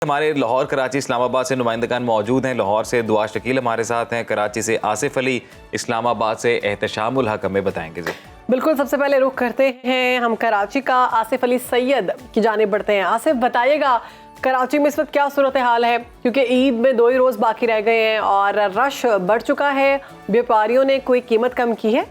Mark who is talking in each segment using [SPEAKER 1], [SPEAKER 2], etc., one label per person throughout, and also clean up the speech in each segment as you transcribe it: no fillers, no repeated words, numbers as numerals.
[SPEAKER 1] हमारे लाहौर, कराची, इस्लामाबाद से नुमाइंदगान मौजूद हैं। लाहौर से दुआ शकील हमारे साथ हैं, कराची से आसिफ अली, इस्लामाबाद से एहतशाम उल हक हमें बताएंगे जी।
[SPEAKER 2] बिल्कुल, सबसे पहले रुख करते हैं हम कराची का, आसिफ अली सैयद की जानिब बढ़ते हैं। आसिफ, बताइएगा कराची में इस वक्त क्या सूरत हाल है, क्योंकि ईद में 2 ही रोज़ बाकी रह गए हैं और रश बढ़ चुका है। व्यापारियों ने कोई कीमत कम की है?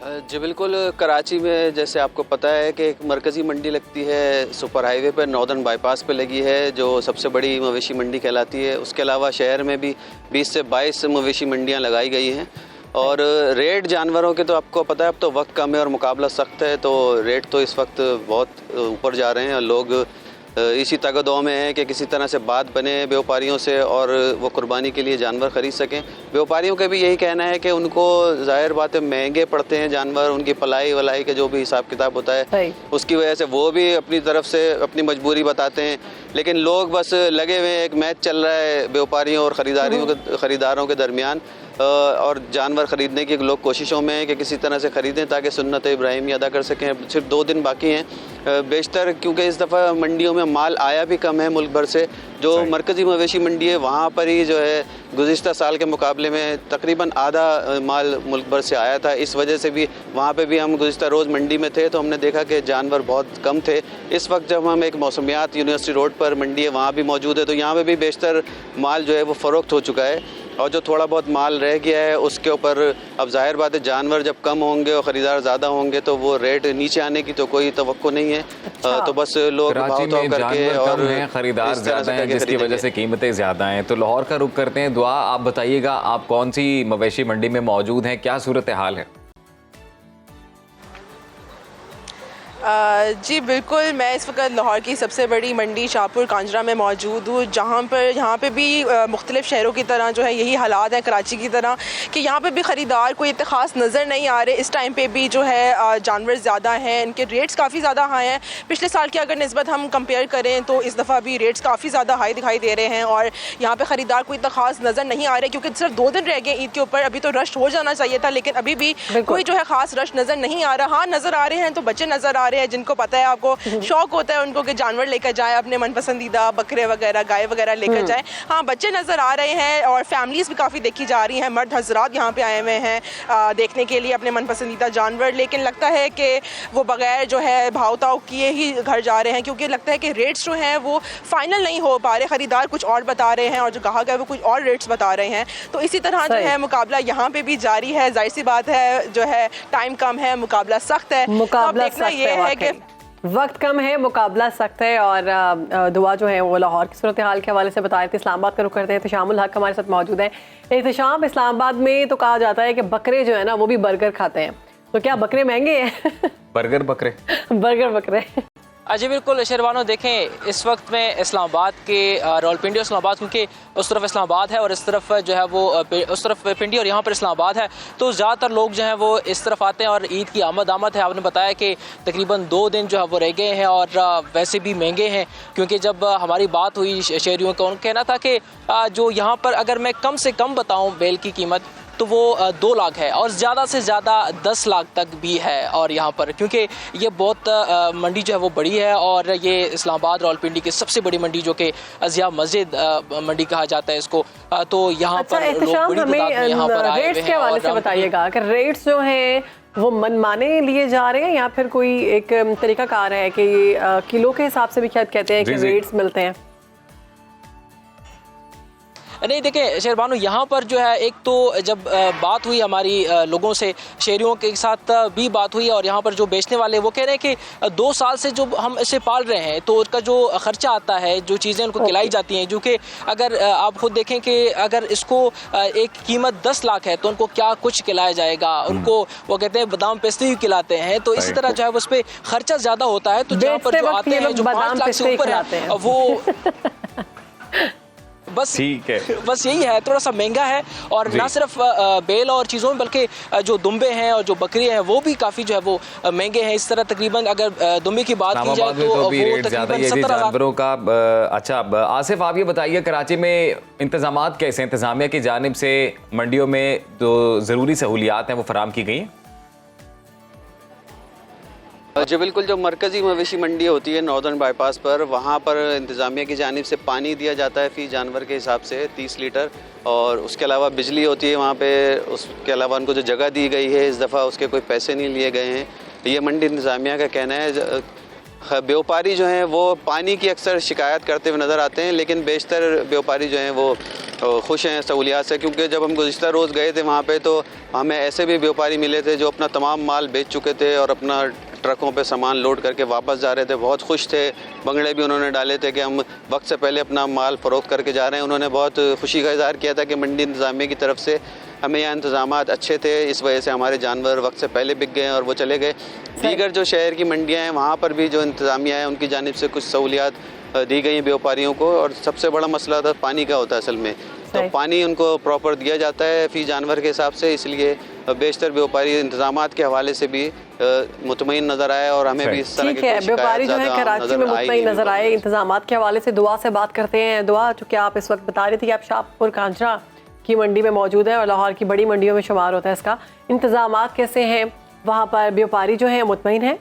[SPEAKER 3] जी बिल्कुल, कराची में जैसे आपको पता है कि एक मरकज़ी मंडी लगती है सुपर हाईवे पर, नॉर्दर्न बाईपास पे लगी है, जो सबसे बड़ी मवेशी मंडी कहलाती है। उसके अलावा शहर में भी 20 से 22 मवेशी मंडियां लगाई गई हैं। और रेट जानवरों के तो आपको पता है अब तो वक्त कम है और मुकाबला सख्त है, तो रेट तो इस वक्त बहुत ऊपर जा रहे हैं। लोग इसी तगदौ में है कि किसी तरह से बात बने व्यापारियों से और वो कुर्बानी के लिए जानवर ख़रीद सकें। व्यापारियों का भी यही कहना है कि उनको ज़ाहिर बात है महंगे पड़ते हैं जानवर, उनकी पलाई वलाई के जो भी हिसाब किताब होता है उसकी वजह से वो भी अपनी तरफ से अपनी मजबूरी बताते हैं। लेकिन लोग बस लगे हुए हैं, एक मैच चल रहा है व्यापारियों और ख़रीदारों के दरमियान, और जानवर ख़रीदने की लोग कोशिशों में हैं कि किसी तरह से ख़रीदें ताकि सुन्नत इब्राहिमी अदा कर सकें। सिर्फ 2 दिन बाकी हैं बेशतर, क्योंकि इस दफ़ा मंडियों में माल आया भी कम है मुल्क भर से। जो मरकज़ी मवेशी मंडी है वहाँ पर ही जो है गुज़िश्ता साल के मुकाबले में तकरीबन आधा माल मुल्क भर से आया था। इस वजह से भी वहाँ पे भी हम गुज़िश्ता रोज़ मंडी में थे तो हमने देखा कि जानवर बहुत कम थे। इस वक्त जब हम एक मौसमियात यूनिवर्सिटी रोड पर मंडी है वहाँ भी मौजूद है, तो यहाँ पे भी बेशतर माल जो है वो फ़रोख्त हो चुका है। और जो थोड़ा बहुत माल रह गया है उसके ऊपर अब जाहिर बात है जानवर जब कम होंगे और ख़रीदार ज़्यादा होंगे तो वो रेट नीचे आने की तो कोई तवक्को नहीं है। तो बस लोग भाव ताव करके और
[SPEAKER 1] ख़रीदार ज़्यादा हैं जिसकी वजह से कीमतें ज़्यादा हैं। तो लाहौर का रुख करते हैं। दुआ, आप बताइएगा आप कौन सी मवेशी मंडी में मौजूद हैं, क्या सूरत हाल है?
[SPEAKER 4] जी बिल्कुल, मैं इस वक्त लाहौर की सबसे बड़ी मंडी शाहपुर कांजरा में मौजूद हूँ, जहाँ पर यहाँ पे भी मुख्तलिफ़ शहरों की तरह जो है यही हालात हैं कराची की तरह कि यहाँ पे भी ख़रीदार कोई इतने ख़ास नज़र नहीं आ रहे। इस टाइम पे भी जो है जानवर ज़्यादा हैं, इनके रेट्स काफ़ी ज़्यादा हाई हैं। पिछले साल की अगर निस्बत हम कंपेयर करें तो इस दफ़ा भी रेट्स काफ़ी ज़्यादा हाई दिखाई दे रहे हैं और यहाँ पर ख़रीदार कोई इतना ख़ास नज़र नहीं आ रहे, क्योंकि सिर्फ 2 दिन रह गए ईद के ऊपर। अभी तो रश हो जाना चाहिए था लेकिन अभी भी कोई जो है ख़ास रश नज़र नहीं आ रहा। हाँ, नज़र आ रहे हैं तो बच्चे नज़र आ रहे हैं, जिनको पता है, आपको शौक होता है उनको कि जानवर लेकर जाए, अपने मनपसंदीदा बकरे वगैरह गाय वगैरह लेकर जाए। हाँ, बच्चे नज़र आ रहे हैं और फैमिलीज़ भी काफ़ी देखी जा रही हैं। मर्द हजरात यहाँ पे आए हुए हैं देखने के लिए अपने मनपसंदीदा जानवर, लेकिन लगता है कि वो बगैर जो है भाव ताव किए ही घर जा रहे हैं, क्योंकि लगता है कि रेट्स जो हैं वो फाइनल नहीं हो पा रहे। ख़रीदार कुछ और बता रहे हैं और जो ग्राहक है वो कुछ और रेट्स बता रहे हैं। तो इसी तरह जो है मुकाबला यहाँ पे भी जारी है। जाहिर सी बात है जो है टाइम कम है, मुकाबला सख्त है।
[SPEAKER 2] मुकाबला
[SPEAKER 4] देखना ये है कि
[SPEAKER 2] वक्त कम है, मुकाबला सख्त है। और दुआ जो है वो लाहौर की सूरत हाल के हवाले से बता रहे थे। इस्लामाबाद का रुख करते हैं, एहतशाम उल हक हमारे साथ मौजूद है। एहतशाम, इस्लामाबाद में तो कहा जाता है कि बकरे जो है ना वो भी बर्गर खाते हैं, तो क्या बकरे महंगे हैं?
[SPEAKER 1] बर्गर बकरे
[SPEAKER 2] बकरे
[SPEAKER 5] जी बिल्कुल शेरवानो, देखें इस वक्त में इस्लामाबाद के रावलपिंडी और इस्लामाबाद, क्योंकि उस तरफ इस्लामाबाद है और इस तरफ जो है वो उस तरफ पिंडी और यहाँ पर इस्लामाबाद है, तो ज़्यादातर लोग जो हैं वो इस तरफ आते हैं और ईद की आमद है। आपने बताया कि तकरीबन 2 दिन जो है वो रह गए हैं और वैसे भी महंगे हैं, क्योंकि जब हमारी बात हुई शहरियों का उनका कहना था कि जो यहाँ पर अगर मैं कम से कम बताऊँ बैल की कीमत तो वो 2 लाख है और ज़्यादा से ज़्यादा 10 लाख तक भी है। और यहाँ पर क्योंकि ये बहुत मंडी जो है वो बड़ी है और ये इस्लामाबाद रावलपिंडी की सबसे बड़ी मंडी जो कि अज़िया मस्जिद मंडी कहा जाता है इसको, तो यहाँ पर लोग बड़ी तादाद में यहाँ पर आए हुए हैं।
[SPEAKER 2] के हवाले से बताइएगा कि रेट्स जो हैं वो मनमाने लिए जा रहे हैं या फिर कोई एक तरीकाकार है कि किलो के हिसाब से भी क्या कहते हैं कि रेट्स मिलते हैं?
[SPEAKER 5] नहीं, देखें शेरबानो, यहाँ पर जो है एक तो जब बात हुई हमारी लोगों से, शहरियों के साथ भी बात हुई और यहाँ पर जो बेचने वाले वो कह रहे हैं कि 2 साल से जो हम इसे पाल रहे हैं तो उसका जो खर्चा आता है, जो चीज़ें उनको खिलाई जाती हैं, जो कि अगर आप खुद देखें कि अगर इसको एक कीमत 10 लाख है तो उनको क्या कुछ खिलाया जाएगा, उनको वो कहते हैं बादाम पिस्ते ही खिलाते हैं, तो इसी तरह जो है उस पर खर्चा ज़्यादा होता है। तो जहाँ पर जो आते हैं जो 5 लाख से ऊपर है वो बस
[SPEAKER 1] ठीक है,
[SPEAKER 5] बस यही है, थोड़ा सा महंगा है। और ना सिर्फ बेल और चीज़ों में बल्कि जो दुम्बे हैं और जो बकरी हैं वो भी काफ़ी जो है वो महंगे हैं। इस तरह तकरीबन अगर दुम्बे की बात की जाए तो वो तकरीबन 17,000
[SPEAKER 1] जानवरों का। अच्छा आसिफ, आप ये बताइए कराची में इंतजामात कैसे, इंतजामिया की जानिब से मंडियों में जो ज़रूरी सहूलियात हैं वो फराम की गई हैं?
[SPEAKER 3] जी बिल्कुल, जो मरकज़ी मवेशी मंडी होती है नॉर्दर्न बाईपास पर, वहाँ पर इंतज़ामिया की जानिब से पानी दिया जाता है फ़ी जानवर के हिसाब से 30 लीटर, और उसके अलावा बिजली होती है वहाँ पे। उसके अलावा उनको जो जगह दी गई है इस दफ़ा उसके कोई पैसे नहीं लिए गए हैं। ये मंडी इंतज़ामिया का कहना है। व्यापारी जो हैं वो पानी की अक्सर शिकायत करते हुए नज़र आते हैं, लेकिन बेशतर व्यापारी जो हैं वो खुश हैं सहूलियात से, क्योंकि जब हम गुज़िश्ता रोज़ गए थे वहाँ पे तो हमें ऐसे भी व्यापारी मिले थे जो अपना तमाम माल बेच चुके थे और अपना ट्रकों पे सामान लोड करके वापस जा रहे थे। बहुत खुश थे, बंगड़े भी उन्होंने डाले थे कि हम वक्त से पहले अपना माल फ़रोख्त करके जा रहे हैं। उन्होंने बहुत खुशी का इज़हार किया था कि मंडी इंतज़ामिया की तरफ से हमें यहाँ इंतज़ामात अच्छे थे, इस वजह से हमारे जानवर वक्त से पहले बिक गए और वो चले गए। दीगर जो शहर की मंडियाँ हैं वहाँ पर भी जो इंतज़ामिया है उनकी जानिब से कुछ सहूलियात दी गई हैं व्यापारियों को, और सबसे बड़ा मसला था पानी का होता है असल में। तो पानी उनको प्रॉपर दिया जाता है फ़ी जानवर के हिसाब से, इसलिए बेशतर व्यापारी इंतज़ामात के हवाले से भी मुतमईन नज़र आए और हमें भी इस तरह
[SPEAKER 2] ठीक है। व्यापारी जो है कराची में मुतमईन नजर आए इंतजामात के हवाले से। दुआ से बात करते हैं। दुआ, चूँकि आप इस वक्त बता रही थी कि आप शाहपुर कांजरा की मंडी में मौजूद है और लाहौर की बड़ी मंडियों में शुमार होता है इसका, इंतजामात कैसे हैं वहाँ पर? व्यापारी जो है मुतमईन है?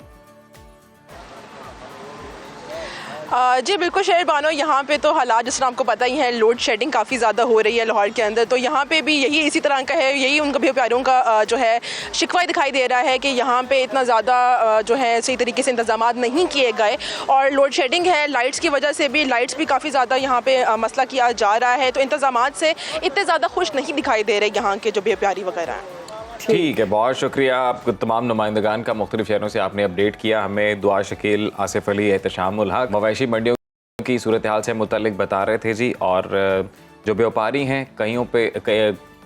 [SPEAKER 4] जी बिल्कुल शहर बानो, यहाँ पे तो हालात जिस तरह आपको पता ही है, लोड शेडिंग काफ़ी ज़्यादा हो रही है लाहौर के अंदर। तो यहाँ पे भी यही इसी तरह का है, यही उनका व्यापारियों का जो है शिकवा दिखाई दे रहा है कि यहाँ पे इतना ज़्यादा जो है सही तरीके से इंतजामात नहीं किए गए और लोड शेडिंग है। लाइट्स की वजह से भी लाइट्स भी काफ़ी ज़्यादा यहाँ पे मसला किया जा रहा है। तो इंतजामात से इतने ज़्यादा खुश नहीं दिखाई दे रहे यहाँ के जो व्यापारी वगैरह हैं।
[SPEAKER 1] ठीक है, बहुत शुक्रिया आपको तमाम नुमाइंदगान का। मुख्तलिफ शहरों से आपने अपडेट किया हमें। दुआ शकील, आसिफ अली, एहतशामुल हक मवेशी मंडियों की सूरत हाल से मुतल्लिक बता रहे थे जी। और जो व्यापारी हैं कहीं पे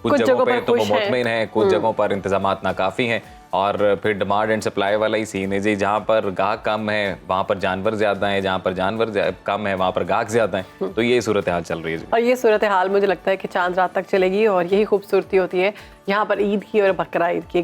[SPEAKER 1] कुछ जगहों पे तो वो मुतमईन हैं, कुछ जगहों पर इंतजामात नाकाफ़ी हैं। और फिर डिमांड एंड सप्लाई वाला ही सीन है जी। जहाँ पर गाहक कम है वहाँ पर जानवर ज़्यादा हैं, जहाँ पर जानवर कम है वहाँ पर गाहक ज़्यादा हैं। तो ये सूरत हाल चल रही है जी।
[SPEAKER 2] और ये सूरत हाल मुझे लगता है कि चांद रात तक चलेगी और यही खूबसूरती होती है यहाँ पर ईद की और बकरा ईद की।